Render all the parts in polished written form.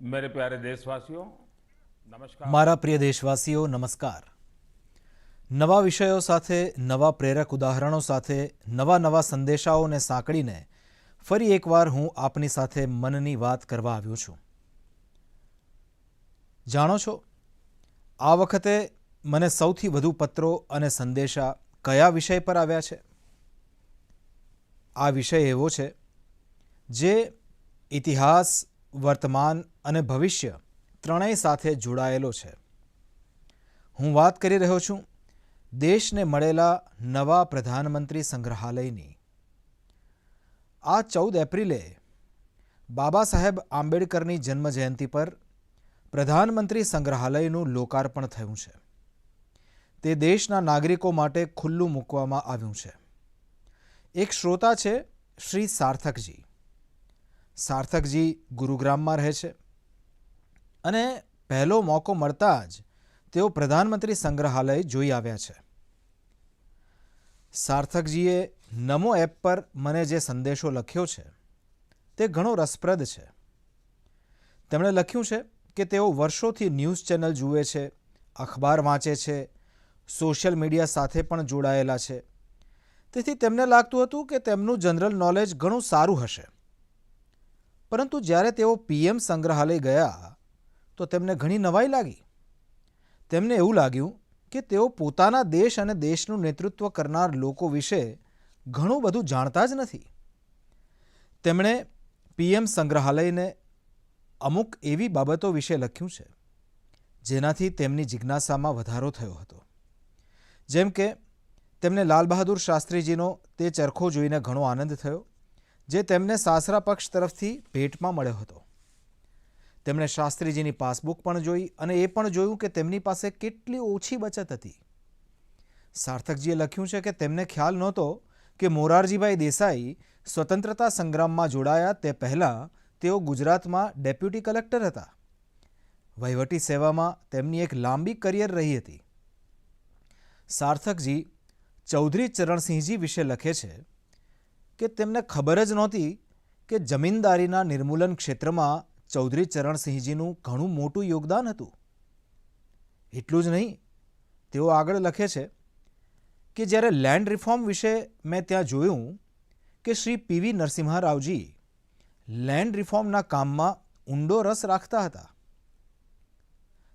मेरे प्यारे देशवासियों नमस्कार। મારા પ્રિય દેશવાસીઓ નમસ્કાર. નવા વિષયો સાથે, નવા પ્રેરક ઉદાહરણો સાથે, નવા સંદેશાઓને સાંકળીને ફરી એકવાર હું આપની સાથે મનની વાત કરવા આવ્યો છું. જાણો છો, આ વખતે મને સૌથી વધુ પત્રો અને સંદેશા કયા વિષય પર આવ્યા છે? આ વિષય એવો છે જે ઇતિહાસ, વર્તમાન અને ભવિષ્ય ત્રણેય સાથે જોડાયેલો છે. હું વાત કરી રહ્યો છું દેશને મળેલા નવા પ્રધાનમંત્રી સંગ્રહાલયની. આ 14 એપ્રિલે બાબા સાહેબ આંબેડકરની જન્મજયંતિ પર પ્રધાનમંત્રી સંગ્રહાલયનું લોકાર્પણ થયું છે. તે દેશના નાગરિકો માટે ખુલ્લું મૂકવામાં આવ્યું છે. એક શ્રોતા છે શ્રી સાર્થકજી. સાર્થકજી ગુરુગ્રામમાં રહે છે અને પહેલો મોકો મળતા જ તેઓ પ્રધાનમંત્રી સંગ્રહાલય જોઈ આવ્યા છે. સાર્થકજીએ નમો એપ પર મને જે સંદેશો લખ્યો છે તે ઘણો રસપ્રદ છે. તેમણે લખ્યું છે કે તેઓ વર્ષોથી ન્યૂઝ ચેનલ જુએ છે, અખબાર વાંચે છે, સોશિયલ મીડિયા સાથે પણ જોડાયેલા છે. તેથી તેમને લાગતું હતું કે તેમનું જનરલ નોલેજ ઘણું સારું હશે. પરંતુ જ્યારે તેઓ પીએમ સંગ્રહાલય ગયા તો તેમને ઘણી નવાઈ લાગી. તેમને એવું લાગ્યું કે તેઓ પોતાના દેશ અને દેશનું નેતૃત્વ કરનાર લોકો વિશે ઘણું બધું જાણતા જ નથી. તેમણે પીએમ સંગ્રહાલયને અમુક એવી બાબતો વિશે લખ્યું છે જેનાથી તેમની જિજ્ઞાસામાં વધારો થયો હતો. જેમ કે તેમને લાલ બહાદુર શાસ્ત્રીજીનો તે ચરખો જોઈને ઘણો આનંદ થયો જે તેમને સાસરા પક્ષ તરફથી ભેટમાં મળ્યો હતો. તેમણે શાસ્ત્રીજીની પાસબુક પણ જોઈ અને એ પણ જોયું કે તેમની પાસે કેટલી ઓછી બચત હતી. સાર્થકજીએ લખ્યું છે કે તેમને ખ્યાલ નહોતો કે મોરારજીભાઈ દેસાઈ સ્વતંત્રતા સંગ્રામમાં જોડાયા તે પહેલાં તેઓ ગુજરાતમાં ડેપ્યુટી કલેક્ટર હતા. વહીવટી સેવામાં તેમની એક લાંબી કરિયર રહી હતી. સાર્થકજી ચૌધરી ચરણસિંહજી વિશે લખે છે કે તેમને ખબર જ નહોતી કે જમીનદારીના નિર્મૂલન ક્ષેત્રમાં ચૌધરી ચરણસિંહજીનું ઘણું મોટું યોગદાન હતું. એટલું જ નહીં, તેઓ આગળ લખે છે કે જ્યારે લેન્ડ રિફોર્મ વિશે મેં ત્યાં જોયું કે શ્રી પીવી નરસિમ્હારાવજી લેન્ડ રિફોર્મના કામમાં ઊંડો રસ રાખતા હતા.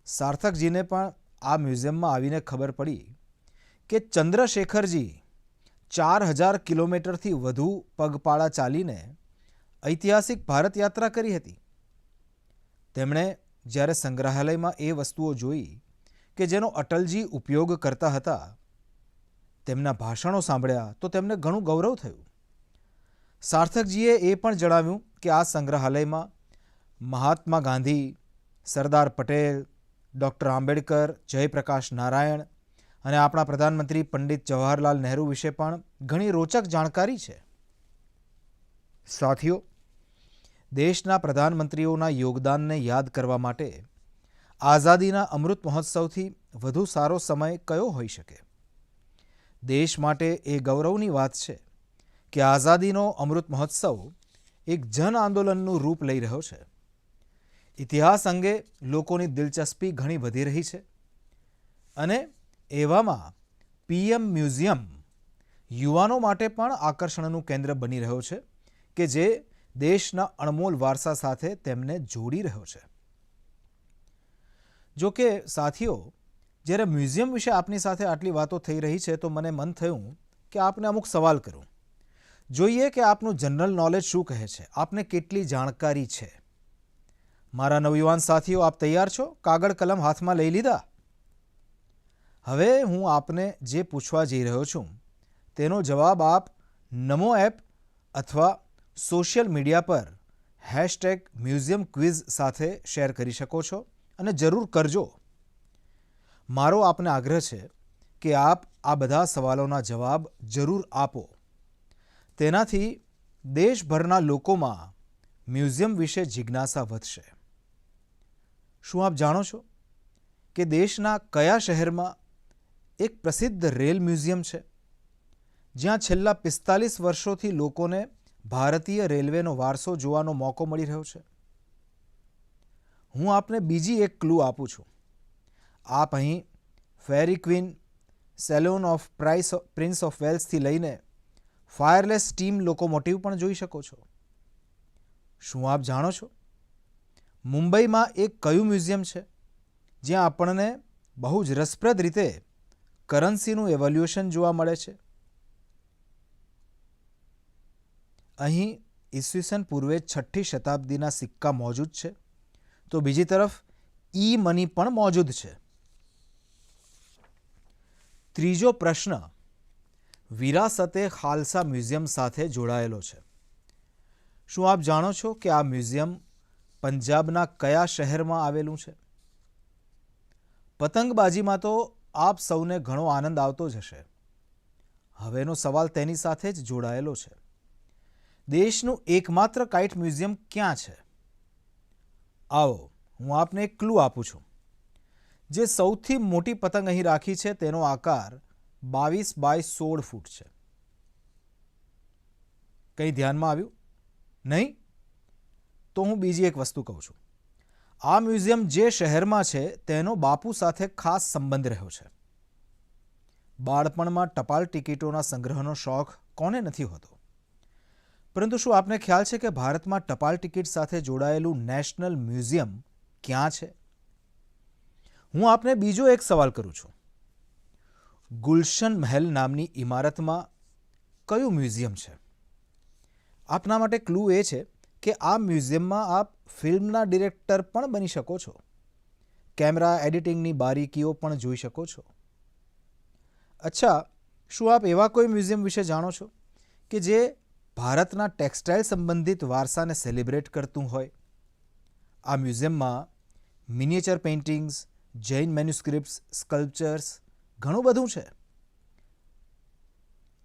સાર્થકજીને પણ આ મ્યુઝિયમમાં આવીને ખબર પડી કે ચંદ્રશેખરજી 4000 કિલોમીટરથી વધુ પગપાળા ચાલીને ઐતિહાસિક ભારત યાત્રા કરી હતી. તેમણે જ્યારે સંગ્રહાલયમાં એ વસ્તુઓ જોઈ કે જેનો અટલજી ઉપયોગ કરતા હતા, તેમના ભાષણો સાંભળ્યા તો તેમને ઘણું ગૌરવ થયું. સાર્થકજીએ એ પણ જણાવ્યું કે આ સંગ્રહાલયમાં મહાત્મા ગાંધી, સરદાર પટેલ, ડૉક્ટર આંબેડકર, જયપ્રકાશ નારાયણ અને આપણા પ્રધાનમંત્રી પંડિત જવાહરલાલ નહેરુ વિશે પણ ઘણી રોચક જાણકારી છે. સાથીઓ, દેશના પ્રધાનમંત્રીઓના યોગદાનને યાદ કરવા માટે આઝાદીના અમૃત મહોત્સવથી વધુ સારો સમય કયો હોઈ શકે? દેશ માટે એ ગૌરવની વાત છે કે આઝાદીનો અમૃત મહોત્સવ એક જન આંદોલનનું રૂપ લઈ રહ્યો છે. ઇતિહાસ અંગે લોકોની દિલચસ્પી ઘણી વધી રહી છે અને એવામાં પીએમ મ્યુઝિયમ યુવાનો માટે પણ આકર્ષણનું કેન્દ્ર બની રહ્યો છે કે જે દેશના અણમોલ વારસા સાથે તેમને જોડી રહ્યો છે. જો કે સાથીઓ, જ્યારે મ્યુઝિયમ વિશે આપની સાથે આટલી વાતો થઈ રહી છે તો મને મન થયું કે આપને અમુક સવાલ કરું. જોઈએ કે આપનું જનરલ નોલેજ શું કહે છે, આપને કેટલી જાણકારી છે. મારા નવયુવાન સાથીઓ, આપ તૈયાર છો? કાગળ કલમ હાથમાં લઈ લીધા? હવે હું આપને જે પૂછવા જઈ રહ્યો છું તેનો જવાબ આપ નમો એપ અથવા સોશિયલ મીડિયા પર #મ્યુઝિયમ ક્વિઝ સાથે શેર કરી શકો છો અને જરૂર કરજો. મારો આપને આગ્રહ છે કે આપ આ બધા સવાલોના જવાબ જરૂર આપો. તેનાથી દેશભરના લોકોમાં મ્યુઝિયમ વિશે જિજ્ઞાસા વધશે. શું આપ જાણો છો કે દેશના કયા શહેરમાં એક પ્રસિદ્ધ રેલ મ્યુઝિયમ છે જ્યાં છેલ્લા 45 વર્ષોથી લોકોને ભારતીય રેલવેનો વારસો જોવાનો મોકો મળી રહ્યો છે? હું આપને બીજી એક ક્લુ આપું છું. આપ અહીં Fairy Queen, saloon of Prince of વેલ્સથી લઈને ફાયરલેસ સ્ટીમ લોકોમોટિવ પણ જોઈ શકો છો. શું આપ જાણો છો મુંબઈમાં એક કયું મ્યુઝિયમ છે જ્યાં આપણને બહુ જ રસપ્રદ રીતે કરન્સીનું એવોલ્યુશન જોવા મળે છે? અહીં ઈસવીસન પૂર્વે 6ઠ્ઠી શતાબ્દીના સિક્કા મોજૂદ છે, તો બીજી તરફ ઈ મની પણ મોજૂદ છે. ત્રીજો પ્રશ્ન વિરાસતે ખાલસા મ્યુઝિયમ સાથે જોડાયેલો છે. શું આપ જાણો છો કે આ મ્યુઝિયમ પંજાબના કયા શહેરમાં આવેલું છે? પતંગબાજીમાં તો આપ સૌને ઘણો આનંદ આવતો જ હશે. હવેનો સવાલ તેની સાથે જ જોડાયેલો છે. દેશનું એકમાત્ર કાઇટ મ્યુઝિયમ ક્યાં છે? આવો હું આપને એક ક્લુ આપું છું. જે સૌથી મોટી પતંગ અહીં રાખી છે તેનો આકાર 22 બાય 16 ફૂટ છે. કંઈ ધ્યાનમાં આવ્યું નહીં? તો હું બીજી એક વસ્તુ કહું છું. આ મ્યુઝિયમ જે શહેરમાં છે તેનો બાપુ સાથે ખાસ સંબંધ રહ્યો છે. બાળપણમાં ટપાલ ટિકિટોના સંગ્રહનો શોખ કોને નથી હોતો? પરંતુ શું આપને ખ્યાલ છે કે ભારતમાં ટપાલ ટિકિટ સાથે જોડાયેલું નેશનલ મ્યુઝિયમ ક્યાં છે? હું આપને બીજો એક સવાલ કરું છું. ગુલશન મહેલ નામની ઇમારતમાં કયું મ્યુઝિયમ છે? આપના માટે ક્લુ એ છે કે આ મ્યુઝિયમમાં આપ ફિલ્મના ડિરેક્ટર પણ બની શકો છો. કેમેરા એડિટિંગની બારીકીઓ પણ જોઈ શકો છો. અચ્છા, શું આપ એવા કોઈ મ્યુઝિયમ વિશે જાણો છો કે જે ભારતના ટેક્સટાઇલ સંબંધિત વારસાને સેલિબ્રેટ કરતું હોય? આ મ્યુઝિયમમાં મિનિએચર પેઇન્ટિંગ્સ, જૈન મેન્યુસ્ક્રિપ્ટ્સ, સ્કલ્પચર્સ ઘણું બધું છે.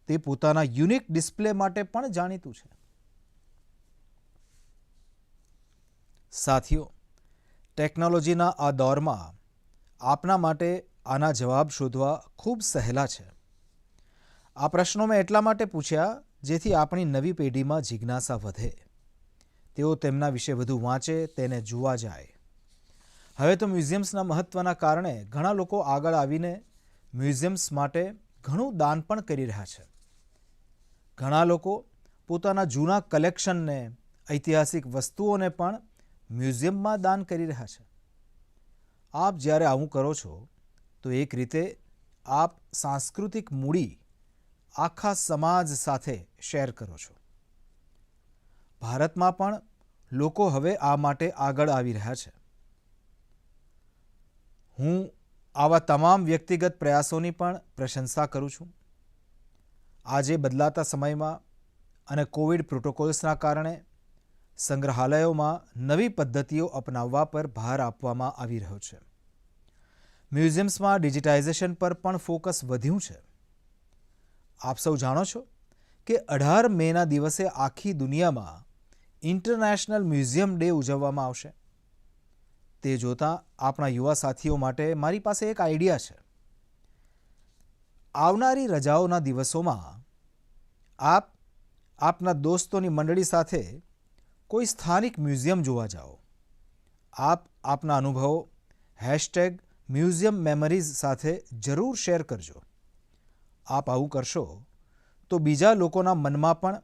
તે પોતાના યુનિક ડિસ્પ્લે માટે પણ જાણીતું છે. સાથીઓ, ટેકનોલોજીના આ દોરમાં આપના માટે આના જવાબ શોધવા ખૂબ સહેલા છે. આ પ્રશ્નો મેં એટલા માટે પૂછ્યા જેથી આપણી નવી પેઢીમાં જિજ્ઞાસા વધે. તેઓ તેમના વિશે વધુ વાંચે, તેને જોવા જાય. હવે તો મ્યુઝિયમ્સના મહત્ત્વના કારણે ઘણા લોકો આગળ આવીને મ્યુઝિયમ્સ માટે ઘણું દાન પણ કરી રહ્યા છે. ઘણા લોકો પોતાના જૂના કલેક્શનને, ઐતિહાસિક વસ્તુઓને પણ મ્યુઝિયમમાં દાન કરી રહ્યા છે. આપ જ્યારે આવું કરો છો તો એક રીતે આપ સાંસ્કૃતિક મૂડી આખા સમાજ સાથે શેર કરો છો. ભારતમાં પણ લોકો હવે આ માટે આગળ આવી રહ્યા છે. હું આવા તમામ વ્યક્તિગત પ્રયાસોની પણ પ્રશંસા કરું છું. આજે બદલાતા સમયમાં અને કોવિડ પ્રોટોકોલ્સના કારણે સંગ્રહાલયોમાં નવી પદ્ધતિઓ અપનાવવા પર ભાર આપવામાં આવી રહ્યો છે. મ્યુઝિયમ્સમાં ડિજિટાઇઝેશન પર પણ ફોકસ વધ્યું છે. આપ સૌ જાણો છો કે 18 મેના દિવસે આખી દુનિયામાં ઇન્ટરનેશનલ મ્યુઝિયમ ડે ઉજવવામાં આવશે. તે જોતાં આપણા યુવા સાથીઓ માટે મારી પાસે એક આઈડિયા છે. આવનારી રજાઓના દિવસોમાં આપ આપના દોસ્તોની મંડળી સાથે કોઈ સ્થાનિક મ્યુઝિયમ જોવા જાઓ. આપ આપના અનુભવો #મ્યુઝિયમ મેમરીઝ સાથે જરૂર શેર કરજો. આપ આવું કરશો તો બીજા લોકોના મનમાં પણ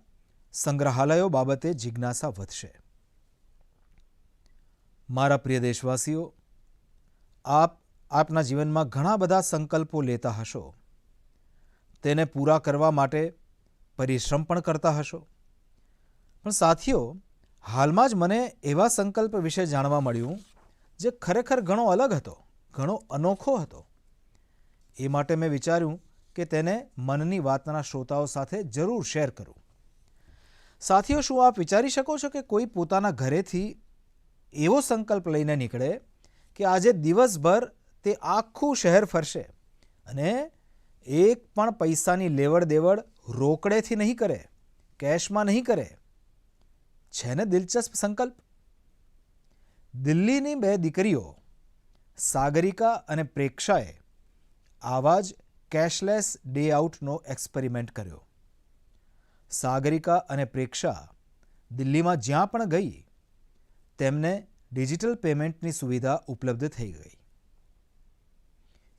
સંગ્રહાલયો બાબતે જિજ્ઞાસા વધશે. મારા પ્રિય દેશવાસીઓ, આપ આપના જીવનમાં ઘણા બધા સંકલ્પો લેતા હશો. તેને પૂરા કરવા માટે પરિશ્રમ પણ કરતા હશો. પણ સાથીઓ, હાલમાં જ મને એવા સંકલ્પ વિશે જાણવા મળ્યું જે ખરેખર ઘણો અલગ હતો, ઘણો અનોખો હતો. એ માટે મેં વિચાર્યું કે તેને મનની વાતના શ્રોતાઓ સાથે જરૂર શેર કરું. સાથીઓ, શું આપ વિચારી શકો છો કે કોઈ પોતાના ઘરેથી એવો સંકલ્પ લઈને નીકળે કે આજે દિવસભર તે આખું શહેર ફરશે અને એક પણ પૈસાની લેવડ દેવડ રોકડેથી નહીં કરે, કેશમાં નહીં કરે? છે ને દિલચસ્પ સંકલ્પ? દિલ્હીની 2 દીકરીઓ સાગરિકા અને પ્રેક્ષાએ આવા જ કેશલેસ ડે આઉટનો એક્સપેરિમેન્ટ કર્યો. સાગરિકા અને પ્રેક્ષા દિલ્હીમાં જ્યાં પણ ગઈ તેમને ડિજિટલ પેમેન્ટની સુવિધા ઉપલબ્ધ થઈ ગઈ.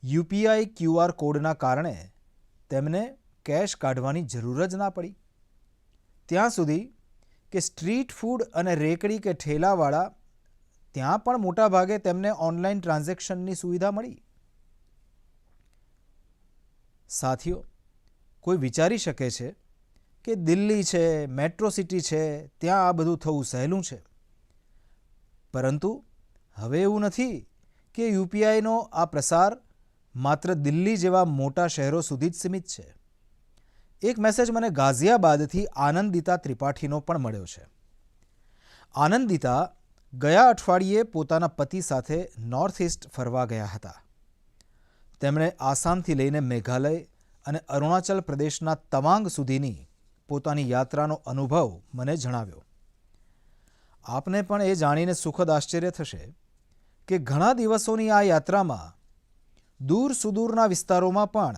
યુપીઆઈ QR કોડના કારણે તેમને કેશ કાઢવાની જરૂર જ ના પડી. ત્યાં સુધી કે સ્ટ્રીટ ફૂડ અને રેકડી કે ઠેલાવાળા ત્યાં પણ મોટા ભાગે તેમને ઓનલાઈન ટ્રાન્ઝેક્શનની સુવિધા મળી. સાથીઓ, કોઈ વિચારી શકે છે કે દિલ્હી છે, મેટ્રો સિટી છે, ત્યાં આ બધું થવું સહેલું છે. પરંતુ હવે એવું નથી કે યુપીઆઈનો આ પ્રસાર માત્ર દિલ્હી જેવા મોટા શહેરો સુધી જ સીમિત છે. એક મેસેજ મને ગાઝિયાબાદથી આનંદિતા ત્રિપાઠીનો પણ મળ્યો છે. આનંદિતા ગયા અઠવાડિયે પોતાના પતિ સાથે નોર્થ ઇસ્ટ ફરવા ગયા હતા. તેમણે આસામથી લઈને મેઘાલય અને અરુણાચલ પ્રદેશના તવાંગ સુધીની પોતાની યાત્રાનો અનુભવ મને જણાવ્યો. આપને પણ એ જાણીને સુખદ આશ્ચર્ય થશે કે ઘણા દિવસોની આ યાત્રામાં દૂર સુદૂરના વિસ્તારોમાં પણ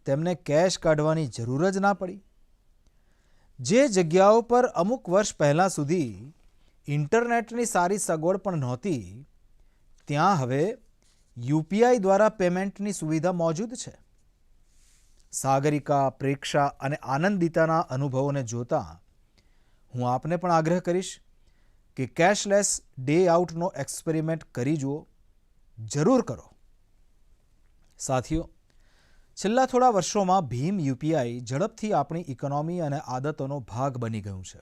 તેમને કેશ કાઢવાની જરૂર જ ના પડી. જે જગ્યાઓ પર અમુક વર્ષ પહેલાં સુધી ઇન્ટરનેટની સારી સગવડ પણ નહોતી, ત્યાં હવે યુપીઆઈ દ્વારા પેમેન્ટની સુવિધા મોજૂદ છે. સાગરિકા, પ્રેક્ષા અને આનંદિતાના અનુભવોને જોતાં હું આપને પણ આગ્રહ કરીશ કે કેશલેસ ડે આઉટનો એક્સપેરિમેન્ટ કરી જુઓ. જરૂર કરો. સાથીઓ, છેલ્લા થોડા વર્ષોમાં ભીમ યુપીઆઈ ઝડપથી આપણી ઇકોનોમી અને આદતોનો ભાગ બની ગયું છે.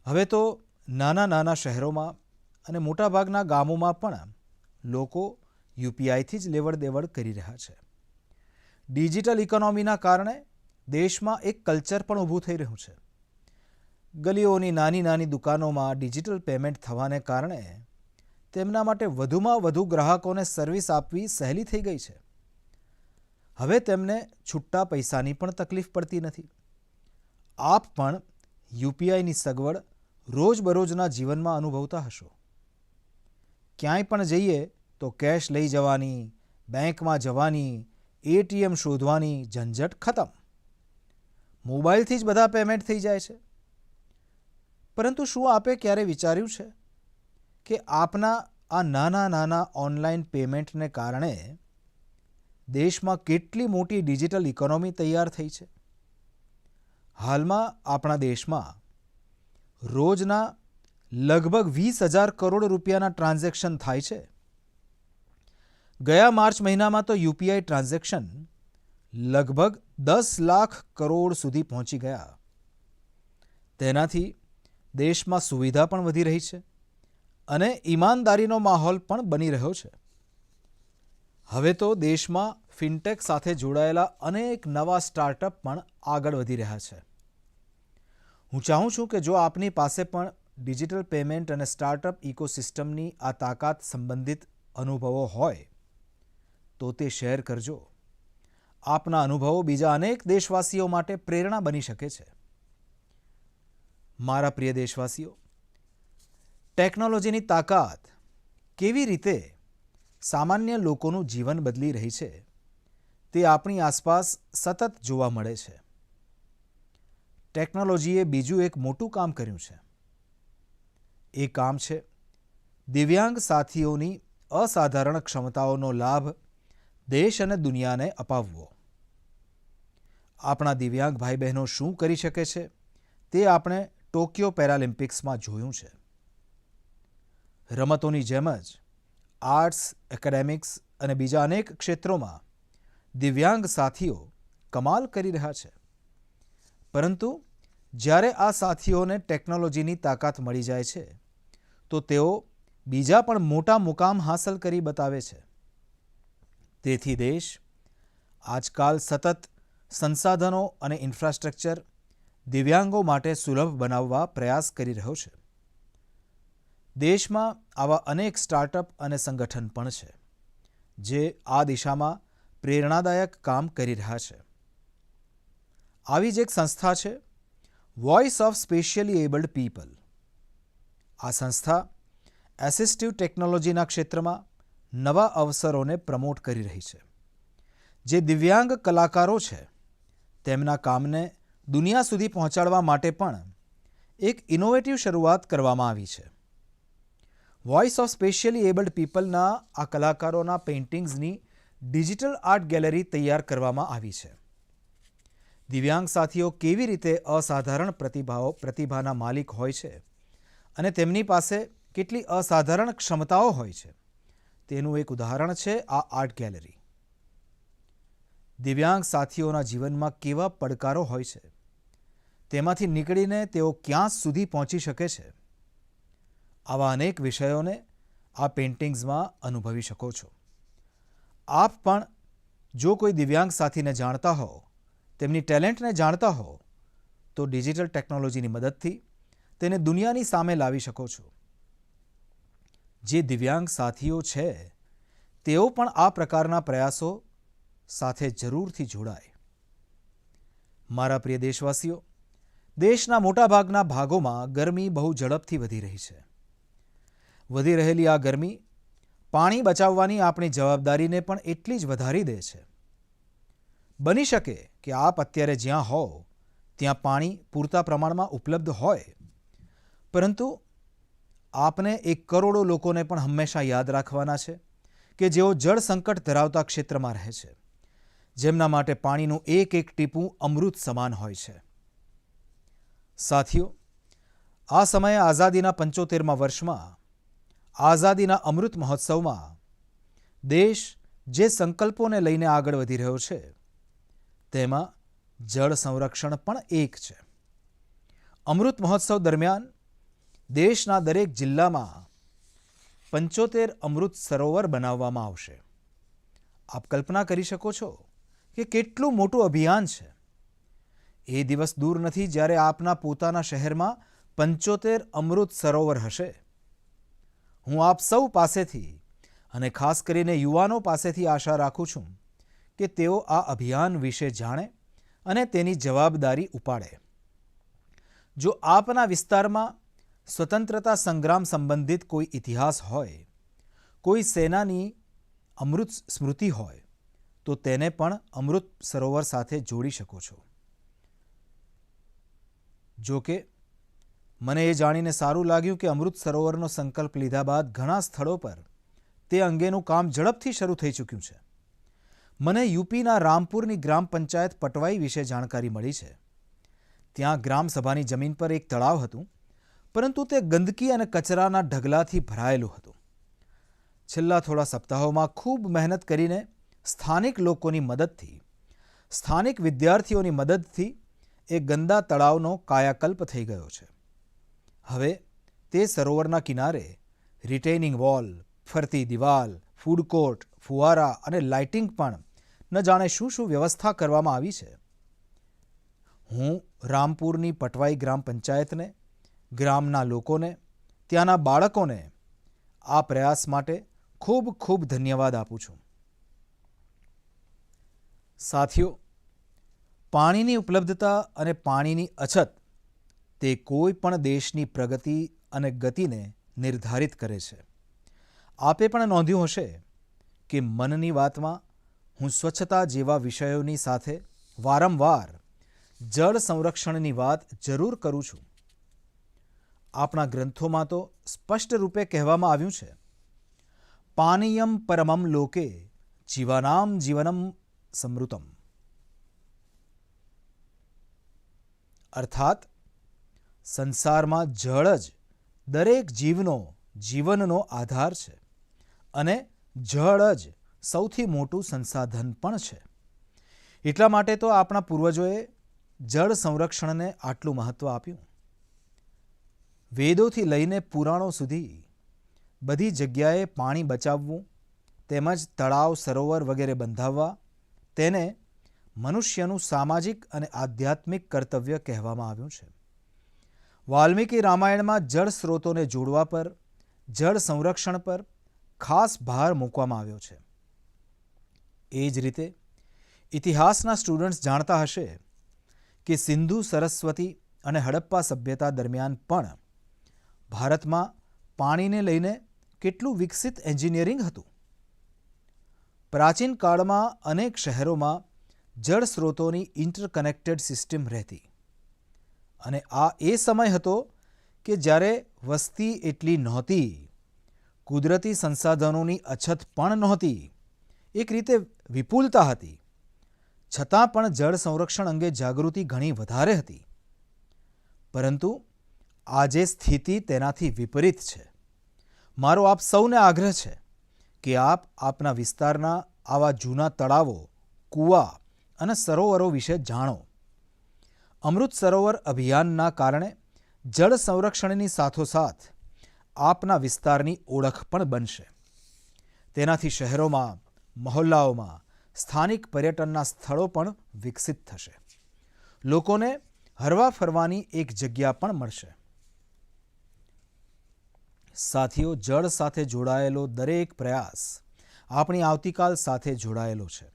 હવે તો નાના નાના શહેરોમાં અને મોટાભાગના ગામોમાં પણ લોકો યુપીઆઈથી જ લેવડ દેવડ કરી રહ્યા છે. ડિજિટલ ઇકોનોમીના કારણે દેશમાં એક કલ્ચર પણ ઊભું થઈ રહ્યું છે. ગલીઓની નાની નાની દુકાનોમાં ડિજિટલ પેમેન્ટ થવાને કારણે તેમના માટે વધુમાં વધુ ગ્રાહકોને સર્વિસ આપવી સહેલી થઈ ગઈ છે. હવે તેમને છૂટા પૈસાની પણ તકલીફ પડતી નથી. આપ પણ યુપીઆઈની સગવડ રોજબરોજના જીવનમાં અનુભવતા હશો. ક્યાંય પણ જઈએ તો કેશ લઈ જવાની, બેંકમાં જવાની, એટીએમ શોધવાની ઝંઝટ ખતમ. મોબાઈલથી જ બધા પેમેન્ટ થઈ જાય છે. પરંતુ શું આપે ક્યારે વિચાર્યું છે કે આપના આ નાના નાના ઓનલાઈન પેમેન્ટને કારણે દેશમાં કેટલી મોટી ડિજિટલ ઇકોનોમી તૈયાર થઈ છે? હાલમાં આપણા દેશમાં રોજના લગભગ 20,000 કરોડ રૂપિયાના ટ્રાન્ઝેક્શન થાય છે. ગયા માર્ચ મહિનામાં તો યુપીઆઈ ટ્રાન્ઝેક્શન લગભગ 10 લાખ કરોડ સુધી પહોંચી ગયા. તેનાથી દેશમાં સુવિધા પણ વધી રહી છે અને ઈમાનદારીનો માહોલ પણ બની રહ્યો છે. હવે તો દેશમાં ફિનટેક સાથે જોડાયેલા અનેક નવા સ્ટાર્ટઅપ પણ આગળ વધી રહ્યા છે. હું ચાહું છું કે જો આપની પાસે પણ ડિજિટલ પેમેન્ટ અને સ્ટાર્ટઅપ ઇકોસિસ્ટમની આ તાકાત સંબંધિત અનુભવો હોય તો તે શેર કરજો. આપના અનુભવો બીજા અનેક દેશવાસીઓ માટે પ્રેરણા બની શકે છે. મારા પ્રિય દેશવાસીઓ, ટેકનોલોજીની તાકાત કેવી રીતે સામાન્ય લોકોનું જીવન બદલી રહી છે તે આપણી આસપાસ સતત જોવા મળે છે. ટેકનોલોજીએ બીજું એક મોટું કામ કર્યું છે. એ કામ છે દિવ્યાંગ સાથીઓની અસાધારણ ક્ષમતાઓનો લાભ દેશ અને દુનિયાને અપાવવો. આપણા દિવ્યાંગ ભાઈ બહેનો શું કરી શકે છે તે આપણે ટોક્યો પેરાલિમ્પિક્સમાં જોયું છે. રમતોની જેમ જ આર્ટ્સ, એકેડેમિક્સ અને બીજા અનેક ક્ષેત્રોમાં દિવ્યાંગ સાથીઓ કમાલ કરી રહ્યા છે. પરંતુ જ્યારે આ સાથીઓને ટેકનોલોજીની તાકાત મળી જાય છે તો તેઓ બીજા પણ મોટા મુકામ હાંસલ કરી બતાવે છે. તેથી દેશ આજકાલ સતત સંસાધનો અને ઇન્ફ્રાસ્ટ્રક્ચર દિવ્યાંગો માટે સુલભ બનાવવા પ્રયાસ કરી રહ્યો છે. દેશમાં આવા અનેક સ્ટાર્ટઅપ અને સંગઠન પણ છે જે આ દિશામાં પ્રેરણાદાયક કામ કરી રહ્યા છે. આવી જ એક સંસ્થા છે voice of specially abled people. આ સંસ્થા એસિસ્ટિવ ટેકનોલોજીના ક્ષેત્રમાં નવા અવસરોને પ્રમોટ કરી રહી છે. જે દિવ્યાંગ કલાકારો છે તેમના કામને દુનિયા સુધી પહોંચાડવા માટે પણ એક ઇનોવેટિવ શરૂઆત કરવામાં આવી છે. વોઇસ ઓફ સ્પેશિયલી એબલ્ડ પીપલના આ કલાકારોના પેઇન્ટિંગ્સની ડિજિટલ આર્ટ ગેલેરી તૈયાર કરવામાં આવી છે. દિવ્યાંગ સાથીઓ કેવી રીતે અસાધારણ પ્રતિભાના માલિક હોય છે અને તેમની પાસે કેટલી અસાધારણ ક્ષમતાઓ હોય છે તેનું એક ઉદાહરણ છે આ આર્ટ ગેલેરી. દિવ્યાંગ સાથીઓના જીવનમાં કેવા પડકારો હોય છે, તેમાંથી નીકળીને તેઓ ક્યાં સુધી પહોંચી શકે છે, આવા અનેક વિષયોને આ પેઇન્ટિંગ્સમાં અનુભવી શકો છો. આપ પણ જો કોઈ દિવ્યાંગ સાથીને જાણતા હો, તેમની ટેલેન્ટને જાણતા હો, તો ડિજિટલ ટેકનોલોજીની મદદથી તેને દુનિયાની સામે લાવી શકો છો. જે દિવ્યાંગ સાથીઓ છે તેઓ પણ આ પ્રકારના પ્રયાસો સાથે જરૂરથી જોડાય. મારા પ્રિય દેશવાસીઓ, દેશના મોટાભાગના ભાગોમાં ગરમી બહુ ઝડપથી વધી રહી છે. વધી રહેલી આ ગરમી પાણી બચાવવાની આપણી જવાબદારીને પણ એટલી જ વધારી દે છે. બની શકે કે આપ અત્યારે જ્યાં હો ત્યાં પાણી પૂરતા પ્રમાણમાં ઉપલબ્ધ હોય, પરંતુ આપને 1 કરોડો લોકોને પણ હંમેશા યાદ રાખવાના છે કે જેઓ જળ સંકટ ધરાવતા ક્ષેત્રમાં રહે છે, જેમના માટે પાણીનું એક એક ટીપું અમૃત સમાન હોય છે. સાથીઓ, આ સમયે આઝાદીના 75મા વર્ષમાં આઝાદીના અમૃત મહોત્સવમાં દેશ જે સંકલ્પોને લઈને આગળ વધી રહ્યો છે તેમાં જળ સંરક્ષણ પણ એક છે. અમૃત મહોત્સવ દરમિયાન દેશના દરેક જિલ્લામાં 75 અમૃત સરોવર બનાવવામાં આવશે. આપ કલ્પના કરી શકો છો કે કેટલું મોટું અભિયાન છે. એ દિવસ દૂર નથી જ્યારે આપના પોતાના શહેરમાં 75 અમૃત સરોવર હશે. હું આપ સૌ પાસેથી અને ખાસ કરીને યુવાનો પાસેથી આશા રાખું છું કે તેઓ આ અભિયાન વિશે જાણે અને તેની જવાબદારી ઉપાડે. જો આપના વિસ્તારમાં સ્વતંત્રતા સંગ્રામ સંબંધિત કોઈ ઇતિહાસ હોય, કોઈ સેનાની અમૃત સ્મૃતિ હોય, તો તેને પણ અમૃત સરોવર સાથે જોડી શકો છો. જો કે મને એ જાણીને સારું લાગ્યું કે અમૃત સરોવરનો સંકલ્પ લીધા બાદ ઘણા સ્થળો પર તે અંગેનું કામ ઝડપથી શરૂ થઈ ચૂક્યું છે. મને યુપીના રામપુરની ગ્રામ પંચાયત પટવાઈ વિશે જાણકારી મળી છે. ત્યાં ગ્રામ સભાની જમીન પર એક તળાવ હતું, પરંતુ તે ગંદકી અને કચરાના ઢગલાથી ભરાયેલું હતું. છેલ્લા થોડા સપ્તાહોમાં ખૂબ મહેનત કરીને સ્થાનિક લોકોની મદદથી, સ્થાનિક વિદ્યાર્થીઓની મદદથી એ ગંદા તળાવનો કાયાકલ્પ થઈ ગયો છે. હવે તે સરોવરના કિનારે રિટેઇનિંગ વોલ, ફરતી દિવાલ, ફૂડ કોર્ટ, ફુવારા અને લાઇટિંગ પણ ન જાણે શું શું વ્યવસ્થા કરવામાં આવી છે. હું રામપુરની પટવાઈ ગ્રામ પંચાયતને, ગ્રામના લોકોને, ત્યાંના બાળકોને આ પ્રયાસ માટે ખૂબ ખૂબ ધન્યવાદ આપું છું. સાથીઓ, પાણીની ઉપલબ્ધતા અને પાણીની અછત તે કોઈ પણ દેશની પ્રગતિ અને ગતિને નિર્ધારિત કરે છે. આપે પણ નોંધ્યું હશે કે મનની વાતમાં હું સ્વચ્છતા જેવા વિષયોની સાથે વારંવાર જળ સંરક્ષણની વાત જરૂર કરું છું. આપણા ગ્રંથોમાં તો સ્પષ્ટ રૂપે કહેવામાં આવ્યું છે, પાનીયમ પરમમ લોકે જીવાનામ જીવનમ સમૃતમ. અર્થાત સંસારમાં જળ જ દરેક જીવનનો આધાર છે અને જળ જ સૌથી મોટું સંસાધન પણ છે. એટલા માટે તો આપણા પૂર્વજોએ જળ સંરક્ષણને આટલું મહત્વ આપ્યું. વેદોથી લઈને પુરાણો સુધી બધી જગ્યાએ પાણી બચાવવું તેમજ તળાવ, સરોવર વગેરે બંધાવવા તેને મનુષ્યનું સામાજિક અને આધ્યાત્મિક કર્તવ્ય કહેવામાં આવ્યું છે. વાલ્મીકી રામાયણમાં જળ સ્ત્રોતોને જોડવા પર, જળ સંરક્ષણ પર ખાસ ભાર મૂકવામાં આવ્યો છે. એ જ રીતે ઇતિહાસના સ્ટુડન્ટ્સ જાણતા હશે કે સિંધુ, સરસ્વતી અને હડપ્પા સભ્યતા દરમિયાન પણ ભારતમાં પાણીને લઈને કેટલું વિકસિત એન્જિનિયરિંગ હતું. પ્રાચીન કાળમાં અનેક શહેરોમાં જળ સ્ત્રોતોની ઇન્ટરકનેક્ટેડ સિસ્ટમ રહેતી અને આ એ સમય હતો કે જ્યારે વસ્તી એટલી નહોતી કુદરતી સંસાધનોની અછત પણ નહોતી, એક રીતે વિપુલતા હતી. છતાં પણ જળ સંરક્ષણ અંગે જાગૃતિ ઘણી વધારે હતી. પરંતુ આજે સ્થિતિ તેનાથી વિપરીત છે. મારો આપ સૌને આગ્રહ છે કે આપ આપના વિસ્તારના આવા જૂના તળાવો, કૂવા અને સરોવરો વિશે જાણો. અમૃત સરોવર અભિયાનના કારણે જળ સંરક્ષણની સાથોસાથ આપના વિસ્તારની ઓળખ પણ બનશે. તેનાથી શહેરોમાં, મહોલ્લાઓમાં સ્થાનિક પર્યટનના સ્થળો પણ વિકસિત થશે. લોકોને હરવા ફરવાની એક જગ્યા પણ મળશે. સાથીઓ, જળ સાથે જોડાયેલો દરેક પ્રયાસ આપણી આવતીકાલ સાથે જોડાયેલો છે.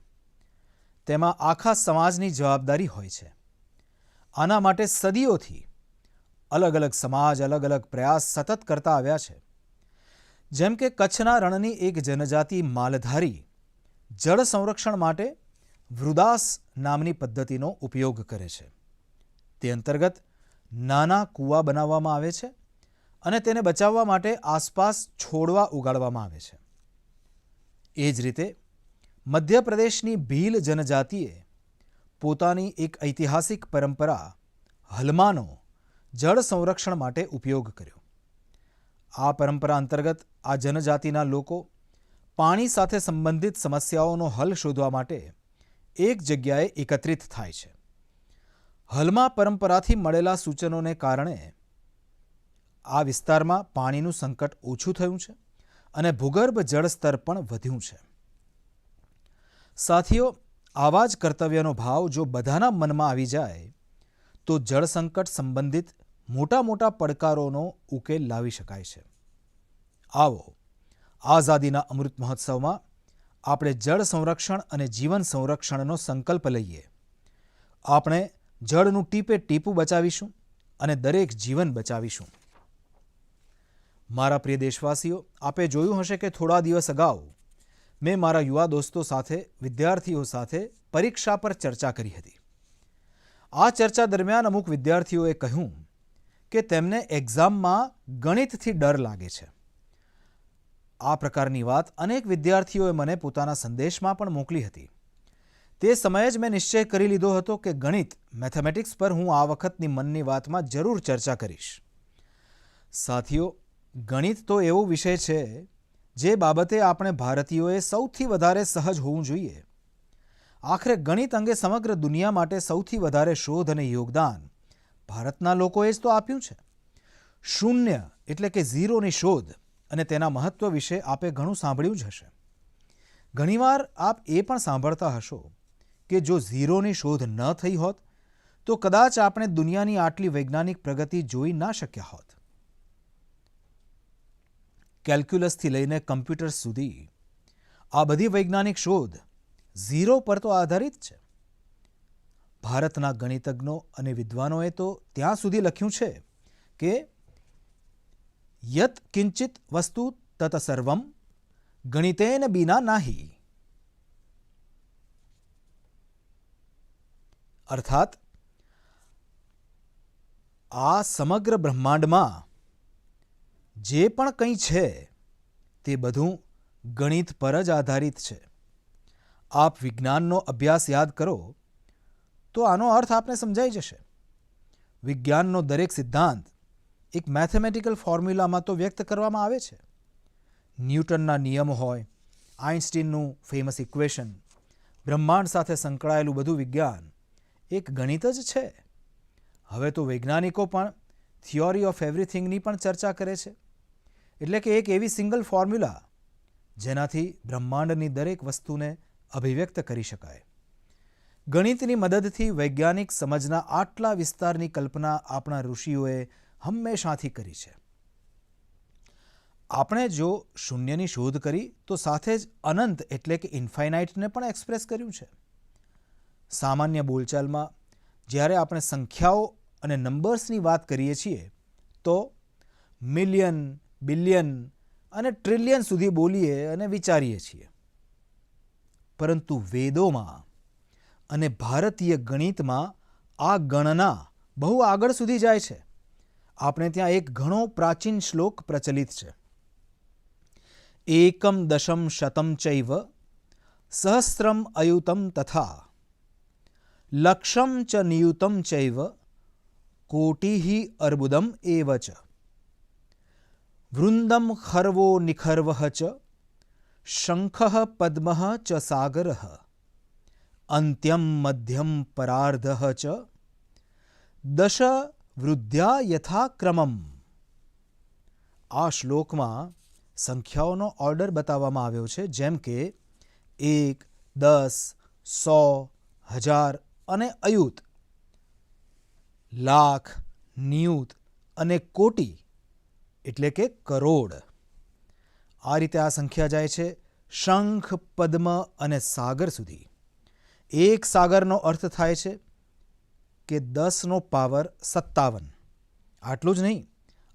તેમાં આખા સમાજની જવાબદારી હોય છે. આના માટે સદીઓથી અલગ અલગ સમાજ અલગ અલગ પ્રયાસ સતત કરતા આવ્યા છે. જેમ કે કચ્છના રણની એક જનજાતિ માલધારી જળ સંરક્ષણ માટે વૃદાસ નામની પદ્ધતિનો ઉપયોગ કરે છે. તે અંતર્ગત નાના કૂવા બનાવવામાં આવે છે અને તેને બચાવવા માટે આસપાસ છોડવા ઉગાડવામાં આવે છે. એ જ રીતે મધ્યપ્રદેશની ભીલ જનજાતિએ પોતાની એક ઐતિહાસિક પરંપરા હલમાનો જળ સંરક્ષણ માટે ઉપયોગ કર્યો. આ પરંપરા અંતર્ગત આ જનજાતિના લોકો પાણી સાથે સંબંધિત સમસ્યાઓનો હલ શોધવા માટે એક જગ્યાએ એકત્રિત થાય છે. હલમા પરંપરાથી મળેલા સૂચનોને કારણે આ વિસ્તારમાં પાણીનું સંકટ ઓછું થયું છે અને ભૂગર્ભ જળસ્તર પણ વધ્યું છે. સાથીઓ, આવા જ કર્તવ્યનો ભાવ જો બધાના મનમાં આવી જાય તો જળ સંકટ સંબંધિત મોટા મોટા પડકારોનો ઉકેલ લાવી શકાય છે. આવો, આઝાદીના અમૃત મહોત્સવમાં આપણે જળ સંરક્ષણ અને જીવન સંરક્ષણનો સંકલ્પ લઈએ. આપણે જળનું ટીપે ટીપું બચાવીશું અને દરેક જીવન બચાવીશું. મારા પ્રિય દેશવાસીઓ, આપે જોયું હશે કે થોડા દિવસ અગાઉ મેં મારા યુવા દોસ્તો સાથે, વિદ્યાર્થીઓ સાથે પરીક્ષા પર ચર્ચા કરી હતી. આ ચર્ચા દરમિયાન અમુક વિદ્યાર્થીઓએ કહ્યું કે તેમને એક્ઝામમાં ગણિતથી ડર લાગે છે. આ પ્રકારની વાત અનેક વિદ્યાર્થીઓએ મને પોતાના સંદેશમાં પણ મોકલી હતી. તે સમયે જ મેં નિશ્ચય કરી લીધો હતો કે ગણિત, મેથેમેટિક્સ પર હું આ વખતની મનની વાતમાં જરૂર ચર્ચા કરીશ. સાથીઓ, ગણિત તો એવો વિષય છે જે બાબતે આપણે ભારતીયોએ સૌથી વધારે સહજ હોવું જોઈએ. આખરે ગણિત અંગે સમગ્ર દુનિયા માટે સૌથી વધારે શોધ અને યોગદાન ભારતના લોકોએ જ તો આપ્યું છે. શૂન્ય એટલે કે ઝીરોની શોધ અને તેના મહત્વ વિશે આપે ઘણું સાંભળ્યું જ હશે. ઘણીવાર આપ એ પણ સાંભળતા હશો કે જો ઝીરોની શોધ ન થઈ હોત તો કદાચ આપણે દુનિયાની આટલી વૈજ્ઞાનિક પ્રગતિ જોઈ ના શક્યા હોત. કેલ્ક્યુલસથી લઈને કમ્પ્યુટર સુધી આ બધી વૈજ્ઞાનિક શોધ ઝીરો પર તો આધારિત છે. ભારતના ગણિતજ્ઞો અને વિદ્વાનોએ તો ત્યાં સુધી લખ્યું છે કે યત કિંચિત વસ્તુ તત સર્વમ ગણિતેન બીના નાહી. અર્થાત આ સમગ્ર બ્રહ્માંડમાં જે પણ કંઈ છે તે બધું ગણિત પર જ આધારિત છે. આપ વિજ્ઞાનનો અભ્યાસ યાદ કરો તો આનો અર્થ આપને સમજાઈ જશે. વિજ્ઞાનનો દરેક સિદ્ધાંત એક મેથેમેટિકલ ફોર્મ્યુલામાં તો વ્યક્ત કરવામાં આવે છે. ન્યૂટનના નિયમો હોય, આઇન્સ્ટીનનું ફેમસ ઇક્વેશન, બ્રહ્માંડ સાથે સંકળાયેલું બધું વિજ્ઞાન એક ગણિત જ છે. હવે તો વૈજ્ઞાનિકો પણ થિયોરી ઓફ એવરીથિંગની પણ ચર્ચા કરે છે. એટલે કે એક એવી સિંગલ ફોર્મ્યુલા જેનાથી બ્રહ્માંડની દરેક વસ્તુને અભિવ્યક્ત કરી શકાય. ગણિતની મદદથી વૈજ્ઞાનિક સમજના આટલા વિસ્તારની કલ્પના આપણા ઋષિઓએ હંમેશાથી કરી છે. આપણે જો શૂન્યની શોધ કરી તો સાથે જ અનંત એટલે કે ઇન્ફાઇનાઇટને પણ એક્સપ્રેસ કર્યું છે. સામાન્ય બોલચાલમાં જ્યારે આપણે સંખ્યાઓ અને નંબર્સની વાત કરીએ છીએ તો મિલિયન, બિલિયન અને ટ્રિલિયન સુધી બોલીએ અને વિચારીએ છીએ. પરંતુ વેદોમાં અને ભારતીય ગણિતમાં આ ગણના બહુ આગળ સુધી જાય છે. આપણે ત્યાં એક ઘણો પ્રાચીન શ્લોક પ્રચલિત છે. એકમ દશમ શતમ ચૈવ સહસ્રમ અયુતમ તથા લક્ષમ ચ નિયુતમ ચૈવ કોટિઃ અર્બુદમ એવ ચ વૃંદમ ખર્વો નિખર્વઃ ચ શંખઃ પદ્મઃ ચ સાગરઃ અંત્યમ મધ્યમ પરાર્ધઃ ચ દશ વૃદ્ધ્યા યથાક્રમમ. આ શ્લોકમાં સંખ્યાઓનો ઓર્ડર બતાવવામાં આવ્યો છે, જેમ કે 1, 10, 100, 1000 અને અયુત, લાખ, નિયુત અને કોટી એટલે કે કરોડ. આ રીતે આ સંખ્યા જાય છે શંખ, પદ્મ અને સાગર સુધી. એક સાગરનો અર્થ થાય છે કે 10 નો પાવર 57. આટલું જ નહીં,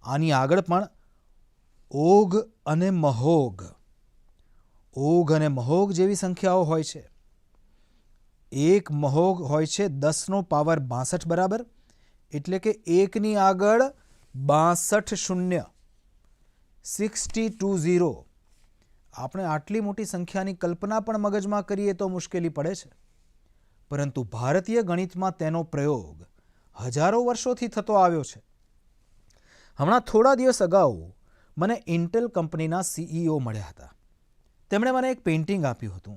આની આગળ પણ ઓઘ અને મહોઘ, ઓઘ અને મહોઘ જેવી સંખ્યાઓ હોય છે. એક મહોઘ હોય છે 10 નો પાવર 62 બરાબર, એટલે કે એકની આગળ 62 શૂન્ય, 62 0. આપણે આટલી મોટી સંખ્યાની કલ્પના પણ મગજમાં કરીએ તો મુશ્કેલી પડે છે, પરંતુ ભારતીય ગણિતમાં તેનો પ્રયોગ હજારો વર્ષોથી થતો આવ્યો છે. હમણાં થોડા દિવસ અગાઉ મને ઇન્ટેલ કંપનીના CEO મળ્યા હતા. તેમણે મને એક પેઇન્ટિંગ આપ્યું હતું.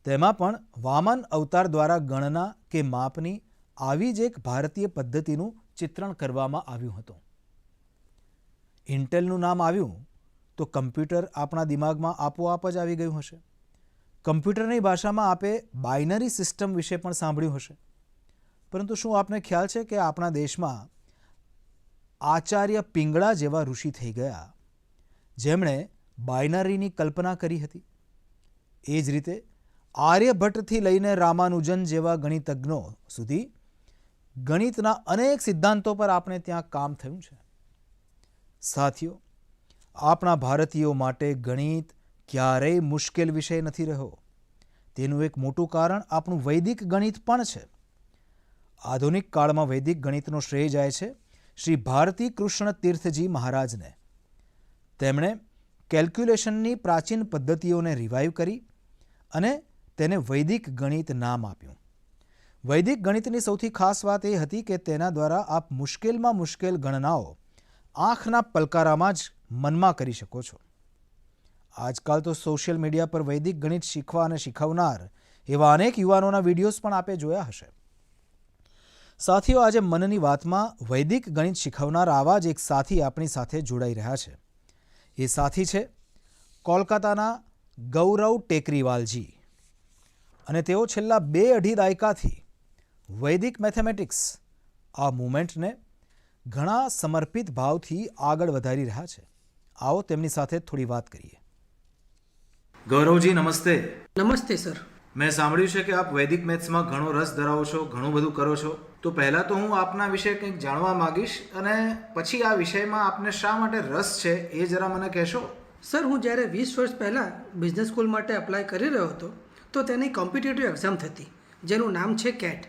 તેમાં પણ વામન અવતાર દ્વારા ગણના કે માપની આવી જ એક ભારતીય પદ્ધતિનું ચિત્રણ કરવામાં આવ્યું હતું. ઇન્ટેલનું નામ આવ્યું તો કમ્પ્યુટર આપણા દિમાગમાં આપોઆપ જ આવી ગયું હશે. કમ્પ્યુટરની ભાષામાં આપે બાઇનરી સિસ્ટમ વિશે પણ સાંભળ્યું હશે. પરંતુ શું આપને ખ્યાલ છે કે આપણા દેશમાં આચાર્ય પિંગળા જેવા ઋષિ થઈ ગયા, જેમણે બાઇનરીની કલ્પના કરી હતી? એ જ રીતે આર્યભટ્ટથી લઈને રામાનુજન જેવા ગણિતજ્ઞો સુધી ગણિતના અનેક સિદ્ધાંતો પર આપણે ત્યાં કામ થયું છે. સાથીઓ, આપણા ભારતીયો માટે ગણિત ક્યારેય મુશ્કેલ વિષય નથી રહ્યો. તેનું એક મોટું કારણ આપણું વૈદિક ગણિત પણ છે. આધુનિક કાળમાં વૈદિક ગણિતનો શ્રેય જાય છે શ્રી ભારતી કૃષ્ણ તીર્થજી મહારાજને. તેમણે કેલ્ક્યુલેશનની પ્રાચીન પદ્ધતિઓને રિવાઇવ કરી અને તેને વૈદિક ગણિત નામ આપ્યું. વૈદિક ગણિતની સૌથી ખાસ વાત એ હતી કે તેના દ્વારા આપ મુશ્કેલમાં મુશ્કેલ ગણનાઓ આંખના પલકારામાં જ મનમાં કરી શકો છો. આજકાલ તો સોશિયલ મીડિયા પર વૈદિક ગણિત શીખવા અને શીખવનાર એવા અનેક યુવાનોના વિડીયોઝ પણ આપે જોયા હશે. સાથીઓ, આજે મનની વાતમાં વૈદિક ગણિત શીખવનાર આવા જ એક સાથી આપણી સાથે જોડાઈ રહ્યા છે. એ સાથી છે કોલકાતાના ગૌરવ ટેકરીવાલજી, અને તેઓ છેલ્લા 2-2.5 દાયકાથી વૈદિક મેથેમેટિક્સ આ મુવમેન્ટને ઘણા સમર્પિત ભાવથી આગળ વધારી રહ્યા છે. આવો તેમની સાથે થોડી વાત કરીએ. ગૌરવજી, નમસ્તે. નમસ્તે સર. મેં સાંભળ્યું છે કે આપ વૈદિક મેથ્સમાં ઘણો રસ ધરાવો છો, ઘણું બધું કરો છો. તો પહેલાં તો હું આપના વિશે કંઈક જાણવા માંગીશ, અને પછી આ વિષયમાં આપને શા માટે રસ છે એ જરા મને કહેશો. સર, હું જ્યારે 20 વર્ષ પહેલાં બિઝનેસ સ્કૂલ માટે એપ્લાય કરી રહ્યો હતો તો તેની કોમ્પિટિટિવ એક્ઝામ થતી, જેનું નામ છે કેટ.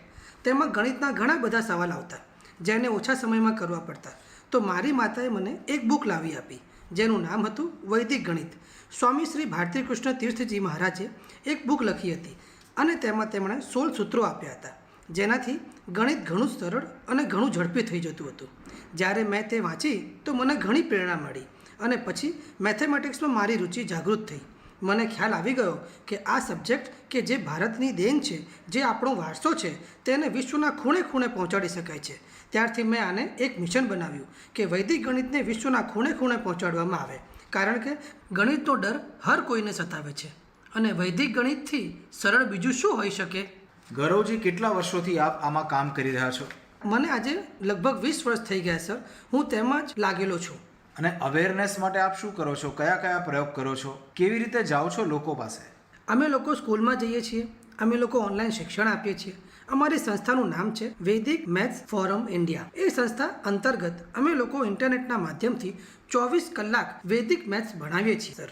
તેમાં ગણિતના ઘણા બધા સવાલ આવતા, જેને ઓછા સમયમાં કરવા પડતા. તો મારી માતાએ મને એક બુક લાવી આપી, જેનું નામ હતું વૈદિક ગણિત. સ્વામી શ્રી ભારતી કૃષ્ણ તીર્થજી મહારાજે એક બુક લખી હતી અને તેમાં તેમણે 16 સૂત્રો આપ્યા હતા, જેનાથી ગણિત ઘણું સરળ અને ઘણું ઝડપી થઈ જતું હતું. જ્યારે મેં તે વાંચી તો મને ઘણી પ્રેરણા મળી અને પછી મેથેમેટિક્સમાં મારી રુચિ જાગૃત થઈ. મને ખ્યાલ આવી ગયો કે આ સબ્જેક્ટ કે જે ભારતની દેન છે, જે આપણો વારસો છે, તેને વિશ્વના ખૂણે ખૂણે પહોંચાડી શકાય છે. ત્યારથી મેં આને એક મિશન બનાવ્યું કે વૈદિક ગણિતને વિશ્વના ખૂણે ખૂણે પહોંચાડવામાં આવે, કારણ કે ગણિતનો ડર હર કોઈને સતાવે છે અને વૈદિક ગણિતથી સરળ બીજું શું હોઈ શકે. ગૌરવજી, કેટલા વર્ષોથી આપ આમાં કામ કરી રહ્યા છો? મને આજે લગભગ 20 વર્ષ થઈ ગયા સર. હું તેમાં જ લાગેલો છું. અને અવેરનેસ માટે આપ શું કરો છો? કયા કયા પ્રયોગ કરો છો? કેવી રીતે જાઓ છો લોકો પાસે? અમે લોકો સ્કૂલમાં જઈએ છીએ, અમે લોકો ઓનલાઈન શિક્ષણ આપીએ છીએ. અમારી સંસ્થાનું નામ છે વૈદિક મેથ્સ ફોરમ ઇન્ડિયા. એ સંસ્થા અંતર્ગત અમે લોકો ઇન્ટરનેટના માધ્યમથી 24 કલાક વૈદિક મેથ્સ ભણાવીએ છીએ સર.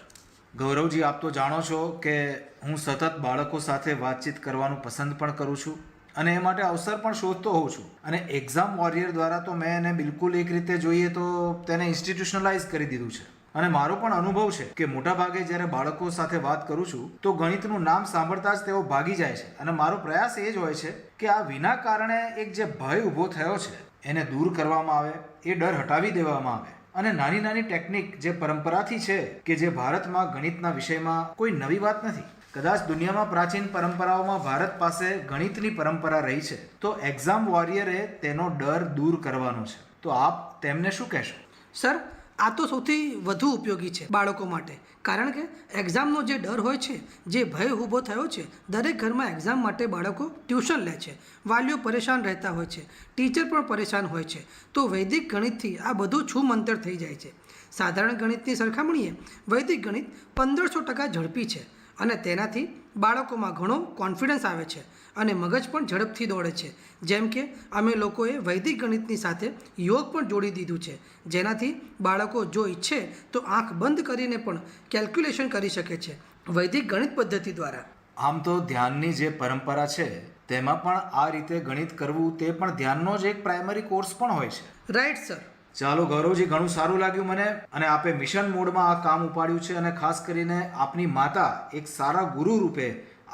ગૌરવજી, આપ તો જાણો છો કે હું સતત બાળકો સાથે વાતચીત કરવાનું પસંદ પણ કરું છું અને એ માટે અવસર પણ શોધતો હોઉં છું. અને એક્ઝામ વોરિયર દ્વારા તો મેં એને બિલકુલ એક રીતે જોઈએ તો તેને ઇન્સ્ટિટ્યુશનલાઇઝ કરી દીધું છે. અને મારો પણ અનુભવ છે કે મોટાભાગે જ્યારે બાળકો સાથે વાત કરું છું તો ગણિતનું નામ સાંભળતા જ તેઓ ભાગી જાય છે. અને મારો પ્રયાસ એ જ હોય છે કે આ વિના કારણે એક જે ભય ઊભો થયો છે એને દૂર કરવામાં આવે, એ ડર હટાવી દેવામાં આવે. અને નાની નાની ટેકનિક જે પરંપરાથી છે કે જે ભારતમાં ગણિતના વિષયમાં કોઈ નવી વાત નથી. કદાચ દુનિયામાં પ્રાચીન પરંપરાઓમાં ભારત પાસે ગણિતની પરંપરા રહી છે, તો એક્ઝામ વોરિયરે તેનો ડર દૂર કરવાનો છે. તો આપ તેમને શું કહેશો? સર, આ તો સૌથી વધુ ઉપયોગી છે બાળકો માટે, કારણ કે એક્ઝામનો જે ડર હોય છે, જે ભય ઊભો થયો છે, દરેક ઘરમાં એક્ઝામ માટે બાળકો ટ્યુશન લે છે, વાલીઓ પરેશાન રહેતા હોય છે, ટીચર પણ પરેશાન હોય છે. તો વૈદિક ગણિતથી આ બધું છૂમંતર થઈ જાય છે. સાધારણ ગણિતની સરખામણીએ વૈદિક ગણિત 1500% ઝડપી છે અને તેનાથી બાળકોમાં ઘણો કોન્ફિડન્સ આવે છે અને મગજ પણ ઝડપથી દોડે છે. જેમ કે અમે લોકોએ વૈદિક ગણિતની સાથે યોગ પણ જોડી દીધું છે, જેનાથી બાળકો જો ઈચ્છે તો આંખ બંધ કરીને પણ કેલ્ક્યુલેશન કરી શકે છે વૈદિક ગણિત પદ્ધતિ દ્વારા. આમ તો ધ્યાનની જે પરંપરા છે તેમાં પણ આ રીતે ગણિત કરવું તે પણ ધ્યાનનો જ એક પ્રાઇમરી કોર્સ પણ હોય છે. Right sir. ચાલો ગૌરવજી, ઘણું સારું લાગ્યું મને. અને આપે મિશન મોડમાં આ કામ ઉપાડ્યું છે અને ખાસ કરીને આપની માતા એક સારા ગુરુ રૂપે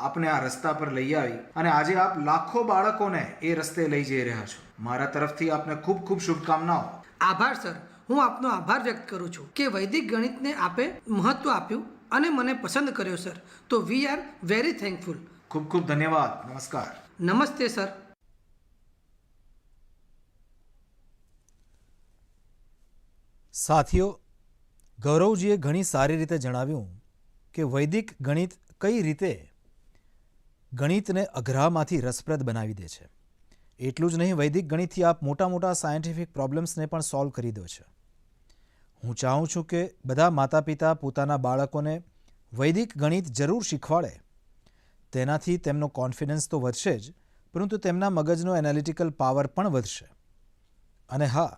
આપને આ રસ્તા પર લઈ આવી અને આજે આપ લાખો બાળકોને એ રસ્તે લઈ જઈ રહ્યા છો. મારા તરફથી આપને ખૂબ ખૂબ શુભકામનાઓ. આભાર સર. હું આપનો આભાર વ્યક્ત કરું છું કે વૈદિક ગણિતને આપે મહત્વ આપ્યું અને મને પસંદ કર્યો સર. તો વી આર વેરી થેન્કફુલ. ખૂબ ખૂબ ધન્યવાદ. નમસ્કાર. નમસ્તે સર. સાથીઓ, ગૌરવજીએ ઘણી સારી રીતે જણાવ્યું કે વૈદિક ગણિત કઈ રીતે ગણિતને અઘરામાંથી રસપ્રદ બનાવી દે છે. એટલું જ નહીં, વૈદિક ગણિતથી આપ મોટા મોટા સાયન્ટિફિક પ્રોબ્લેમ્સને પણ સોલ્વ કરી દો છો. હું ચાહું છું કે બધા માતા પિતા પોતાના બાળકોને વૈદિક ગણિત જરૂર શીખવાડે. તેનાથી તેમનો કોન્ફિડન્સ તો વધશે જ, પરંતુ તેમના મગજનો એનાલિટિકલ પાવર પણ વધશે. અને હા,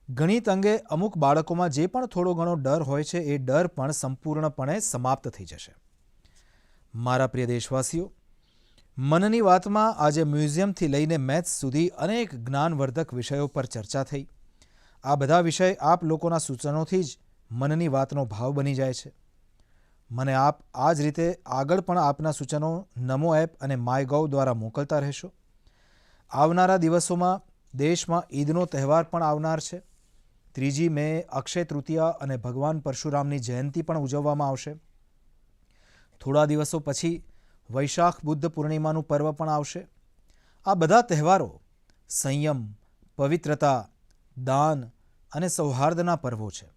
ગણિત અંગે અમુક બાળકોમાં જે પણ થોડો ઘણો ડર હોય છે એ ડર પણ સંપૂર્ણપણે સમાપ્ત થઈ જશે. મારા પ્રિય દેશવાસીઓ, મનની વાતમાં આજે મ્યુઝિયમથી લઈને મેથ્સ સુધી અનેક જ્ઞાનવર્ધક વિષયો પર ચર્ચા થઈ. આ બધા વિષય આપ લોકોના સૂચનોથી જ મનની વાતનો ભાવ બની જાય છે. મને આપ આ જ રીતે આગળ પણ આપના સૂચનો નમો એપ અને માયગોવ દ્વારા મોકલતા રહેશો. આવનારા દિવસોમાં દેશમાં ઈદનો તહેવાર પણ આવનાર છે. 3 મે અક્ષય તૃતીયા અને ભગવાન પરશુરામની જયંતિ પણ ઉજવવામાં આવશે. થોડા દિવસો પછી વૈશાખ બુદ્ધ પૂર્ણિમાનું પર્વ પણ આવશે. આ બધા તહેવારો સંયમ, પવિત્રતા, દાન અને સૌહાર્દના પર્વો છે.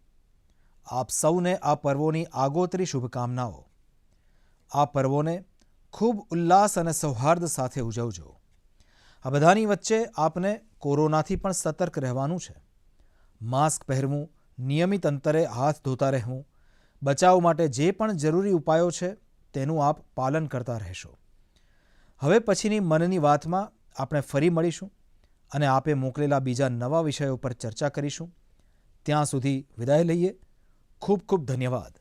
આપ સૌને આ પર્વોની આગોતરી શુભકામનાઓ. આ પર્વોને ખૂબ ઉલ્લાસ અને સૌહાર્દ સાથે ઉજવજો. આ બધાની વચ્ચે આપને કોરોનાથી પણ સતર્ક રહેવાનું છે. માસ્ક પહેરવું, નિયમિત અંતરે હાથ ધોતા રહેવું, બચાવ માટે જે પણ જરૂરી ઉપાયો છે તેનું આપ પાલન કરતા રહેશો. હવે પછીની મનની વાતમાં આપણે ફરી મળીશું અને આપે મોકલેલા બીજા નવા વિષયો પર ચર્ચા કરીશું. ત્યાં સુધી વિદાય લઈએ. ખૂબ ખૂબ ધન્યવાદ.